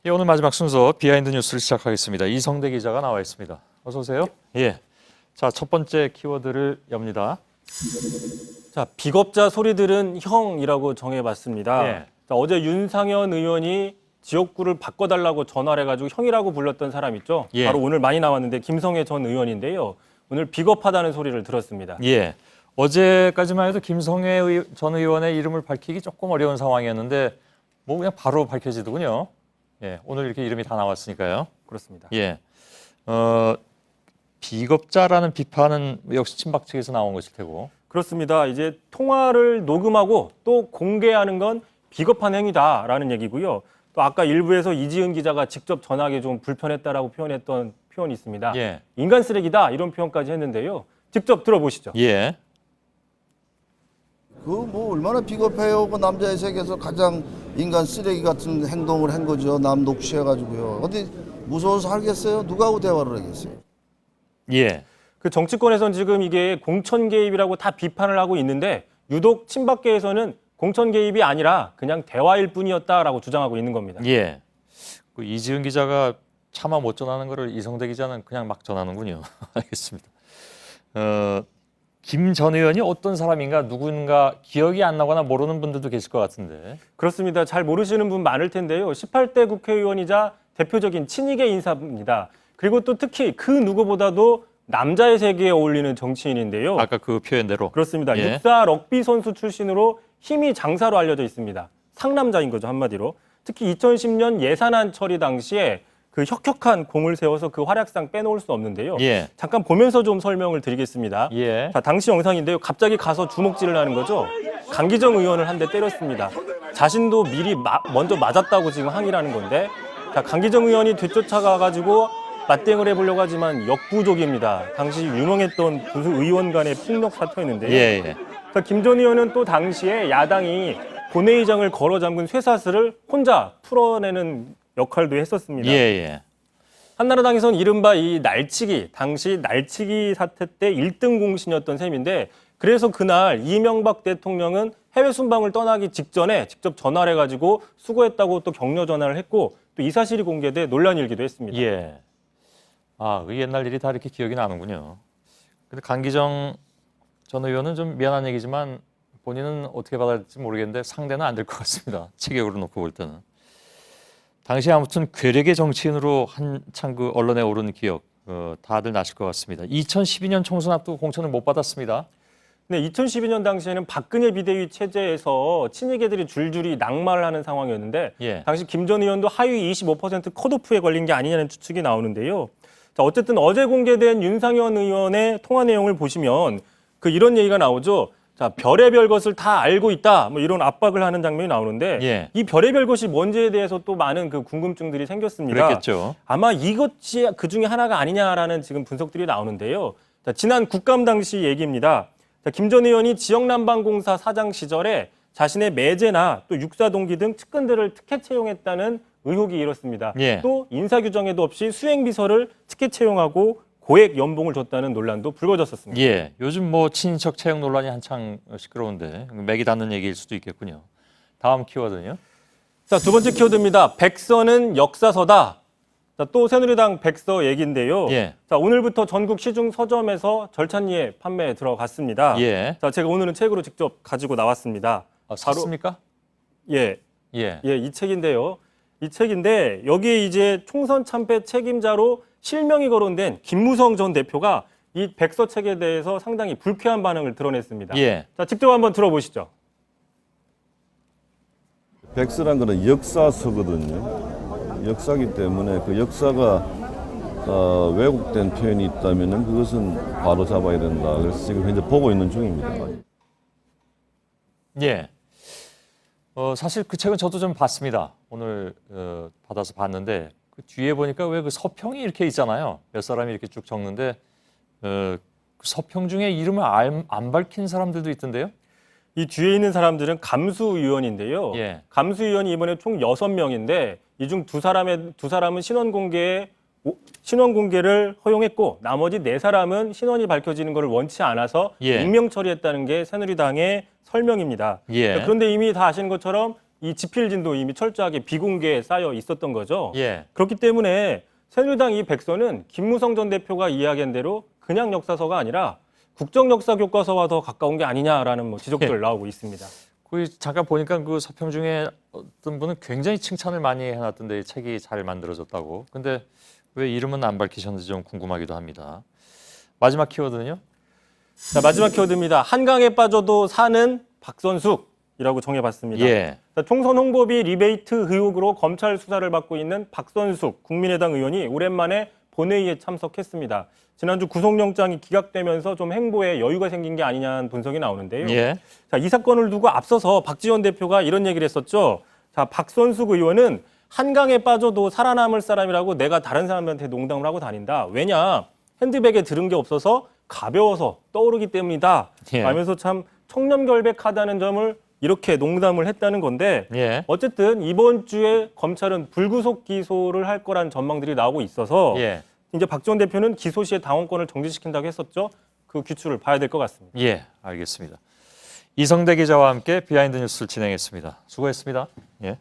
예, 오늘 마지막 순서 비하인드 뉴스를 시작하겠습니다. 이성대 기자가 나와 있습니다. 어서 오세요. 예. 자, 첫 번째 키워드를 엽니다. 자, 비겁자 소리들은 형이라고 정해봤습니다. 예. 자, 어제 윤상현 의원이 지역구를 바꿔달라고 전화를 해가지고 형이라고 불렀던 사람 있죠? 예. 바로 오늘 많이 나왔는데 김성애 전 의원인데요. 오늘 비겁하다는 소리를 들었습니다. 예. 어제까지만 해도 김성애 전 의원의 이름을 밝히기 조금 어려운 상황이었는데 뭐 그냥 바로 밝혀지더군요. 예. 오늘 이렇게 이름이 다 나왔으니까요. 그렇습니다. 예. 비겁자라는 비판은 역시 친박 측에서 나온 것일 테고. 그렇습니다. 이제 통화를 녹음하고 또 공개하는 건 비겁한 행위다라는 얘기고요. 또 아까 일부에서 이지은 기자가 직접 전하기 좀 불편했다라고 표현했던 표현이 있습니다. 예. 인간 쓰레기다 이런 표현까지 했는데요. 직접 들어보시죠. 예. 그 뭐 얼마나 비겁해요. 그 남자의 세계에서 가장 인간 쓰레기 같은 행동을 한 거죠. 남 녹취해가지고요. 어디 무서워서 살겠어요? 누구하고 대화를 하겠어요? 예. 그 정치권에서는 지금 이게 공천 개입이라고 다 비판을 하고 있는데 유독 친박계에서는 공천 개입이 아니라 그냥 대화일 뿐이었다라고 주장하고 있는 겁니다. 예. 그 이지은 기자가 차마 못 전하는 거를 이성대 기자는 그냥 막 전하는군요. 알겠습니다. 김 전 의원이 어떤 사람인가 누군가 기억이 안 나거나 모르는 분들도 계실 것 같은데. 그렇습니다. 잘 모르시는 분 많을 텐데요. 18대 국회의원이자 대표적인 친이계 인사입니다. 그리고 또 특히 그 누구보다도 남자의 세계에 어울리는 정치인인데요. 아까 그 표현대로. 그렇습니다. 예. 육사 럭비 선수 출신으로 힘이 장사로 알려져 있습니다. 상남자인 거죠, 한마디로. 특히 2010년 예산안 처리 당시에 그 혁혁한 공을 세워서 그 활약상 빼놓을 수 없는데요. 예. 잠깐 보면서 좀 설명을 드리겠습니다. 예. 자, 당시 영상인데요. 갑자기 가서 주먹질을 하는 거죠. 강기정 의원을 한 대 때렸습니다. 자신도 미리 먼저 맞았다고 지금 항의를 하는 건데, 자, 강기정 의원이 뒤쫓아가가지고 맞대응을 해보려고 하지만 역부족입니다. 당시 유명했던 무슨 의원 간의 폭력 사태였는데요. 예. 예. 자, 김 전 의원은 또 당시에 야당이 본회의장을 걸어 잠근 쇠사슬을 혼자 풀어내는 역할도 했었습니다. 예. 예. 한나라당에서는 이른바 이 날치기, 당시 날치기 사태 때 1등 공신이었던 셈인데 그래서 그날 이명박 대통령은 해외 순방을 떠나기 직전에 직접 전화를 해가지고 수고했다고 또 격려 전화를 했고 또 이 사실이 공개돼 논란이 일기도 했습니다. 예. 아, 그 옛날 일이 다 이렇게 기억이 나는군요. 근데 강기정 전 의원은 좀 미안한 얘기지만 본인은 어떻게 받아들일지 모르겠는데 상대는 안 될 것 같습니다. 체격으로 놓고 볼 때는. 당시 아무튼 괴력의 정치인으로 한창 그 언론에 오른 기억 다들 나실 것 같습니다. 2012년 총선 앞두고 공천을 못 받았습니다. 네, 2012년 당시에는 박근혜 비대위 체제에서 친이계들이 줄줄이 낙마를 하는 상황이었는데 예. 당시 김 전 의원도 하위 25% 컷오프에 걸린 게 아니냐는 추측이 나오는데요. 자, 어쨌든 어제 공개된 윤상현 의원의 통화 내용을 보시면 그 이런 얘기가 나오죠. 자, 별의별 것을 다 알고 있다. 뭐 이런 압박을 하는 장면이 나오는데 예. 이 별의별 것이 뭔지에 대해서 또 많은 그 궁금증들이 생겼습니다. 그랬겠죠. 아마 이것이 그 중에 하나가 아니냐라는 지금 분석들이 나오는데요. 자, 지난 국감 당시 얘기입니다. 김 전 의원이 지역난방공사 사장 시절에 자신의 매제나 또 육사 동기 등 측근들을 특혜 채용했다는 의혹이 일었습니다. 예. 또 인사 규정에도 없이 수행비서를 특혜 채용하고 고액 연봉을 줬다는 논란도 불거졌었습니다. 예. 요즘 뭐 친인척 채용 논란이 한창 시끄러운데 맥이 닿는 얘기일 수도 있겠군요. 다음 키워드는요. 자, 두 번째 키워드입니다. 백서는 역사서다. 자, 또 새누리당 백서 얘기인데요. 예. 자, 오늘부터 전국 시중 서점에서 절찬리에 판매에 들어갔습니다. 예. 자, 제가 오늘은 책으로 직접 가지고 나왔습니다. 샀습니까? 예, 예. 예, 이 책인데요. 이 책인데 여기에 이제 총선 참패 책임자로 실명이 거론된 김무성 전 대표가 이 백서 책에 대해서 상당히 불쾌한 반응을 드러냈습니다. 예. 자, 직접 한번 들어보시죠. 백서란 거는 역사서거든요. 역사기 때문에 그 역사가 왜곡된 표현이 있다면 그것은 바로 잡아야 된다. 그래서 지금 현재 보고 있는 중입니다. 예. 사실 그 책은 저도 좀 봤습니다. 오늘 받아서 봤는데 그 뒤에 보니까 왜 그 서평이 이렇게 있잖아요. 몇 사람이 이렇게 쭉 적는데 그 서평 중에 이름을 안 밝힌 사람들도 있던데요. 이 뒤에 있는 사람들은 감수위원인데요. 예. 감수위원이 이번에 총 6명인데 이 중 두 사람은 신원 공개를 허용했고 나머지 4사람은 신원이 밝혀지는 것을 원치 않아서 예. 익명 처리했다는 게 새누리당의 설명입니다. 예. 그런데 이미 다 아시는 것처럼 이 지필진도 이미 철저하게 비공개에 쌓여 있었던 거죠. 예. 그렇기 때문에 새누리당 이 백서는 김무성 전 대표가 이야기한 대로 그냥 역사서가 아니라 국정역사 교과서와 더 가까운 게 아니냐라는 지적들 나오고 있습니다. 그 잠깐 보니까 그 서평 중에 어떤 분은 굉장히 칭찬을 많이 해놨던데 이 책이 잘 만들어졌다고. 근데 왜 이름은 안 밝히셨는지 좀 궁금하기도 합니다. 마지막 키워드는요? 자, 마지막 키워드입니다. 한강에 빠져도 사는 박선숙이라고 정해봤습니다. 예. 자, 총선 홍보비 리베이트 의혹으로 검찰 수사를 받고 있는 박선숙 국민의당 의원이 오랜만에 본회의에 참석했습니다. 지난주 구속영장이 기각되면서 좀 행보에 여유가 생긴 게 아니냐는 분석이 나오는데요. 예. 자, 이 사건을 두고 앞서서 박지원 대표가 이런 얘기를 했었죠. 자, 박선숙 의원은 한강에 빠져도 살아남을 사람이라고 내가 다른 사람한테 농담을 하고 다닌다. 왜냐? 핸드백에 들은 게 없어서 가벼워서 떠오르기 때문이다. 예. 하면서 참 청렴결백하다는 점을 이렇게 농담을 했다는 건데 예. 어쨌든 이번 주에 검찰은 불구속 기소를 할 거란 전망들이 나오고 있어서 예. 이제 박지원 대표는 기소 시에 당원권을 정지시킨다고 했었죠. 그 규칙을 봐야 될 것 같습니다. 예. 알겠습니다. 이성대 기자와 함께 비하인드 뉴스를 진행했습니다. 수고했습니다. 예.